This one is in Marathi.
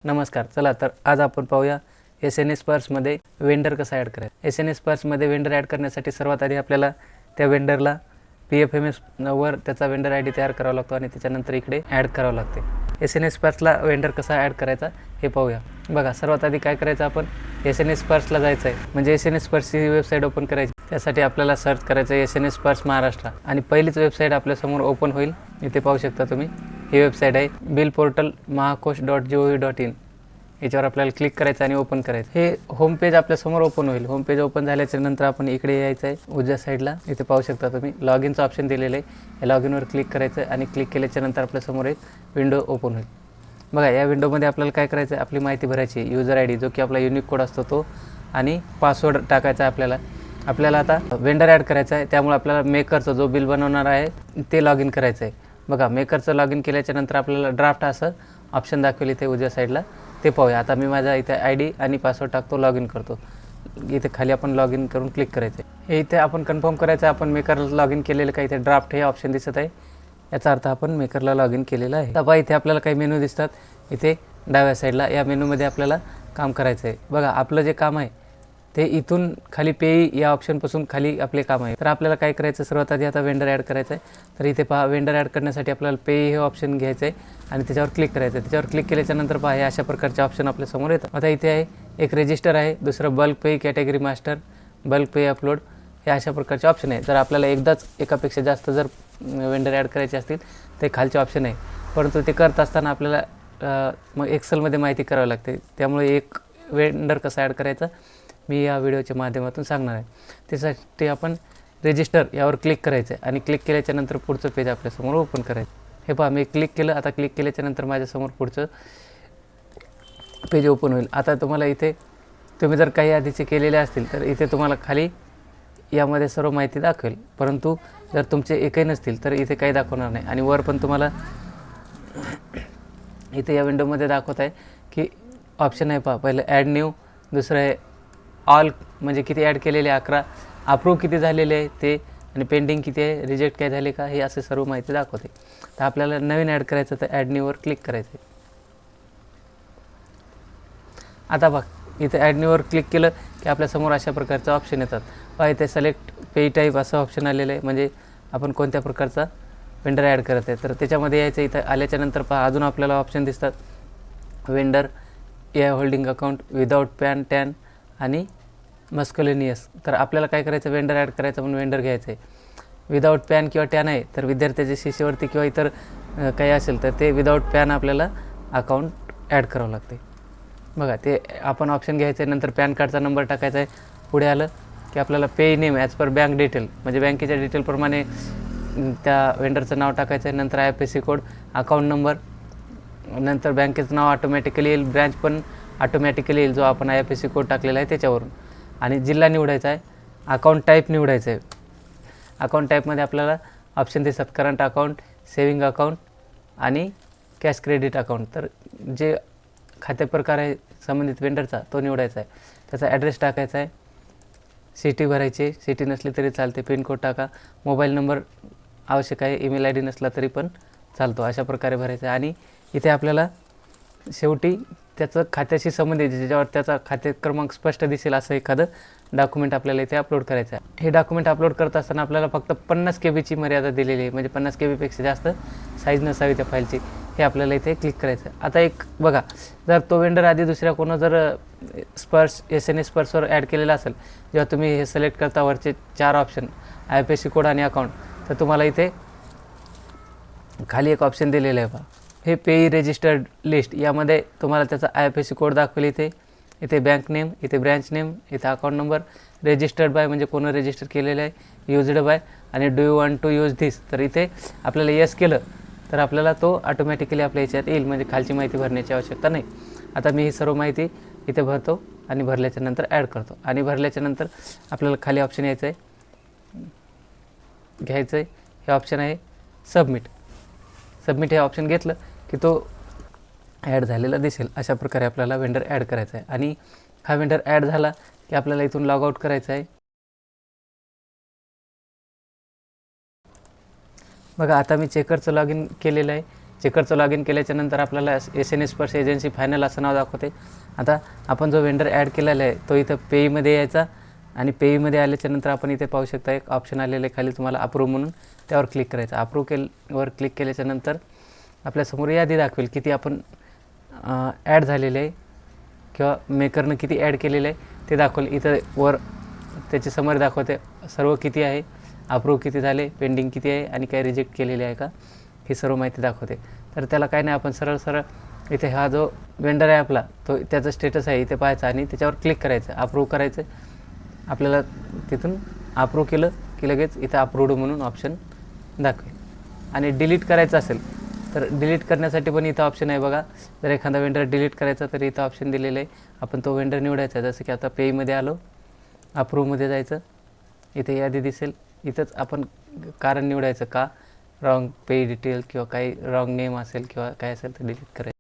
नमस्कार. चला तर आज आपण पाहूया SNS पर्समध्ये वेंडर कसा ॲड करायचा. SNS पर्समध्ये वेंडर ॲड करण्यासाठी सर्वात आधी आपल्याला त्या वेंडरला PFMS वर त्याचा वेंडर ID तयार करावा लागतो आणि त्याच्यानंतर इकडे ॲड करावं लागते. SNS पर्सला वेंडर कसा ॲड करायचा हे पाहूया. बघा, सर्वात आधी काय करायचं, आपण SNS पर्सला जायचं आहे. म्हणजे SNS पर्सची वेबसाईट ओपन करायची. त्यासाठी आपल्याला सर्च करायचं आहे SNS पर्स महाराष्ट्र आणि पहिलीच वेबसाईट आपल्यासमोर ओपन होईल. इथे पाहू शकता तुम्ही, ही वेबसाईट आहे बिल पोर्टल महाकोश.gov.in. याच्यावर आपल्याला क्लिक करायचं आणि ओपन करायचं. हे होम पेज आपल्यासमोर ओपन होईल. होम पेज ओपन झाल्याच्या नंतर आपण इकडे यायचं आहे उजव्या साईडला. इथे पाहू शकता तुम्ही लॉग इनचं ऑप्शन दिलेलं आहे. या लॉग इनवर क्लिक करायचं आणि क्लिक केल्याच्या नंतर आपल्यासमोर एक विंडो ओपन होईल. बघा, या विंडोमध्ये आपल्याला काय करायचं आहे, आपली माहिती भरायची. युजर ID जो की आपला युनिक कोड असतो तो, आणि पासवर्ड टाकायचा आहे. आपल्याला आता वेंडर ॲड करायचा आहे, त्यामुळे आपल्याला मेकरचं जो बिल बनवणार आहे ते लॉग इन करायचं आहे. बघा, मेकरचं लॉग इन केल्याच्या नंतर आपल्याला ड्राफ्ट असं ऑप्शन दाखवेल इथे उजव्या साईडला. ते पाहूया. आता मी माझा इथे ID आणि पासवर्ड टाकतो, लॉग इन करतो. इथे खाली आपण लॉग इन करून क्लिक करायचं आहे. हे इथे आपण कन्फर्म करायचं आहे आपण मेकरला लॉग इन केलेलं का. इथे ड्राफ्ट हे ऑप्शन दिसत आहे, याचा अर्थ आपण मेकरला लॉग इन केलेलं आहे. आता इथे आपल्याला काही मेनू दिसतात इथे डाव्या साईडला. या मेनूमध्ये आपल्याला काम करायचं आहे. बघा, आपलं जे काम आहे ते इथून खाली पे या ऑप्शनपासून खाली आपले काम आहे. तर आपल्याला काय करायचं, सर्वात आधी आता वेंडर ॲड करायचं आहे. तर इथे पहा, वेंडर ॲड करण्यासाठी आपल्याला पे हे ऑप्शन घ्यायचं आहे आणि त्याच्यावर क्लिक करायचं आहे. त्याच्यावर क्लिक केल्याच्यानंतर पहा, हे अशा प्रकारचे ऑप्शन आपल्यासमोर येतात. आता इथे आहे एक रजिस्टर आहे, दुसरं बल्क पे, कॅटेगरी मास्टर, बल्क पे अपलोड, हे अशा प्रकारचे ऑप्शन आहे. जर आपल्याला एकदाच एकापेक्षा जास्त जर वेंडर ॲड करायचे असतील ते खालचे ऑप्शन आहे. परंतु ते करत असताना आपल्याला मग एक्सेलमध्ये माहिती करावी लागते. त्यामुळे एक वेंडर कसा ॲड करायचा मी या व्हिडिओच्या माध्यमातून सांगणार आहे. त्यासाठी आपण रजिस्टर यावर क्लिक करायचं आहे आणि क्लिक केल्याच्या नंतर पुढचं पेज आपल्यासमोर ओपन करायचं. हे पहा, मी क्लिक केलं. आता क्लिक केल्याच्या नंतर माझ्यासमोर पुढचं पेज ओपन होईल. आता तुम्हाला इथे तुम्ही जर काही आधीचे केलेले असतील तर इथे तुम्हाला खाली यामध्ये सर्व माहिती दाखवेल. परंतु जर तुमचे एकही नसतील तर इथे काही दाखवणार नाही. आणि वर पण तुम्हाला इथे या विंडोमध्ये दाखवत आहे की ऑप्शन आहे. पहा, पहिलं ॲड न्यू, दुसरं आहे ऑल, म्हणजे किती ॲड केलेले 11, अप्रूव्ह किती झालेले आहे ते, आणि पेंडिंग किती आहे, रिजेक्ट काय झाले का, हे असे सर्व माहिती दाखवते. तर आपल्याला नवीन ॲड करायचं तर ॲड न्यूवर क्लिक करायचं. आता बघ, इथे ॲड न्यूवर क्लिक केलं की आपल्यासमोर अशा प्रकारचं ऑप्शन येतात. पहा, इथे सिलेक्ट पे टाईप असं ऑप्शन आलेलं आहे, म्हणजे आपण कोणत्या प्रकारचा वेंडर ॲड करत आहे. तर त्याच्यामध्ये यायचं. इथं आल्याच्यानंतर पहा, अजून आपल्याला ऑप्शन दिसतात vendor, AI holding account, without PAN, TAN आणि मस्कलेनियस. तर आपल्याला काय करायचं, वेंडर ॲड करायचं म्हणून वेंडर घ्यायचं आहे. विदाऊट पॅन किंवा टॅन आहे तर विद्यार्थ्याच्या शिष्यवृत्ती किंवा इतर काही असेल तर ते विदाऊट पॅन आपल्याला अकाउंट ॲड करावं लागते. बघा, ते आपण ऑप्शन घ्यायचं आहे. नंतर पॅन कार्डचा नंबर टाकायचा आहे. पुढे आलं की आपल्याला pay name as per bank detail, म्हणजे बँकेच्या डिटेलप्रमाणे त्या वेंडरचं नाव टाकायचं आहे. नंतर IFSC कोड, अकाउंट नंबर, नंतर बँकेचं नाव ऑटोमॅटिकली येईल, ब्रँच पण ऑटोमॅटिकली येईल जो आपण IFSC कोड टाकलेला आहे त्याच्यावरून, आणि जिल्हा निवडायचा आहे. अकाउंट टाईप निवडायचं आहे. अकाउंट टाईपमध्ये आपल्याला ऑप्शन दिसतात करंट अकाउंट, सेविंग अकाउंट आणि कॅश क्रेडिट अकाउंट. तर जे खातेप्रकार आहे संबंधित वेंडरचा तो निवडायचा आहे. त्याचा ॲड्रेस टाकायचा आहे. सिटी भरायची, सिटी नसली तरी चालते. पिनकोड टाका. मोबाईल नंबर आवश्यक आहे. ईमेल ID नसला तरी पण चालतो. अशा प्रकारे भरायचं आहे. आणि इथे आपल्याला शेवटी त्याचं खात्याशी संबंधित, ज्याच्यावर त्याचा खाते क्रमांक स्पष्ट दिसेल असं एखादं डॉक्युमेंट आपल्याला इथे अपलोड करायचं आहे. हे डॉक्युमेंट अपलोड करत असताना आपल्याला फक्त 50 KB मर्यादा दिलेली आहे, म्हणजे 50 KB जास्त साईज नसावी त्या फाईलची. हे आपल्याला इथे क्लिक करायचं आहे. आता एक बघा, जर तो वेंडर आधी दुसऱ्या कोणा जर SNS पर्सवर ॲड केलेला असेल, जेव्हा तुम्ही हे सिलेक्ट करता वरचे 4 ऑप्शन IFSC कोड आणि अकाउंट, तर तुम्हाला इथे खाली एक ऑप्शन दिलेलं आहे. पहा, हे पेई रजिस्टर्ड लिस्ट, यामध्ये तुम्हाला त्याचा IFSC कोड दाखवेल. इथे बँक नेम, इथे ब्रँच नेम, इथे अकाउंट नंबर, रजिस्टर्ड बाय म्हणजे कोण रजिस्टर केलेलं आहे, युज्ड बाय, आणि do you want to use this. तर इथे आपल्याला येस केलं तर आपल्याला तो ऑटोमॅटिकली आपल्या याच्यात येईल, म्हणजे खालची माहिती भरण्याची आवश्यकता नाही. आता मी ही सर्व माहिती इथे भरतो आणि भरल्याच्या नंतर ॲड करतो. आणि भरल्याच्या नंतर आपल्याला खाली ऑप्शन यायचं आहे, घ्यायचं आहे. हे ऑप्शन आहे सबमिट. सबमिट हे ऑप्शन घेतलं की तो ॲड झालेला दिसेल. अशा प्रकारे आपल्याला वेंडर ॲड करायचा आहे. आणि हा वेंडर ॲड झाला की आपल्याला इथून लॉग आउट करायचं आहे. बघा, आता मी चेकरचं लॉग इन केलेलं आहे. चेकरचं लॉग इन केल्याच्यानंतर आपल्याला SN स्पर्श एजन्सी फायनल असं नाव दाखवते. आता आपण जो वेंडर ॲड केलेला आहे तो इथं पेईमध्ये यायचा आणि पेईमध्ये आल्याच्यानंतर आपण इथे पाहू शकता एक ऑप्शन आलेलं आहे खाली तुम्हाला अप्रूव्ह म्हणून, त्यावर क्लिक करायचं. अप्रूव्ह वर क्लिक केल्याच्यानंतर आपल्यासमोर यादी दाखवेल किती आपण ॲड झालेले आहे किंवा मेकरनं किती ॲड केलेलं आहे ते दाखवेल. इथं वर त्याची समरी दाखवते सर्व किती आहे, अप्रूव्ह किती झाले, पेंडिंग किती आहे आणि काय रिजेक्ट केलेले आहे का, ही सर्व माहिती दाखवते. तर त्याला काय नाही, आपण सरळ इथे हा जो वेंडर आहे आपला तो त्याचं स्टेटस आहे इथे पाहायचा आणि त्याच्यावर क्लिक करायचं, अप्रूव्ह करायचं. आपल्याला तिथून अप्रूव्ह केलं की लगेच इथं अप्रूव्ड म्हणून ऑप्शन दाखवेल. आणि डिलीट करायचं असेल तर डिलीट करण्यासाठी पण इथं ऑप्शन आहे बघा. जर एखादा वेंडर डिलीट करायचा तर इथं ऑप्शन दिलेलं आहे. आपण तो वेंडर निवडायचा. जसं की आता पेईमध्ये आलो, अप्रूव्हमध्ये जायचं, इथे यादी दिसेल, इथंच आपण कारण निवडायचं का रॉंग पे डिटेल किंवा काही रॉंग नेम असेल किंवा काय असेल तर डिलीट करायचं.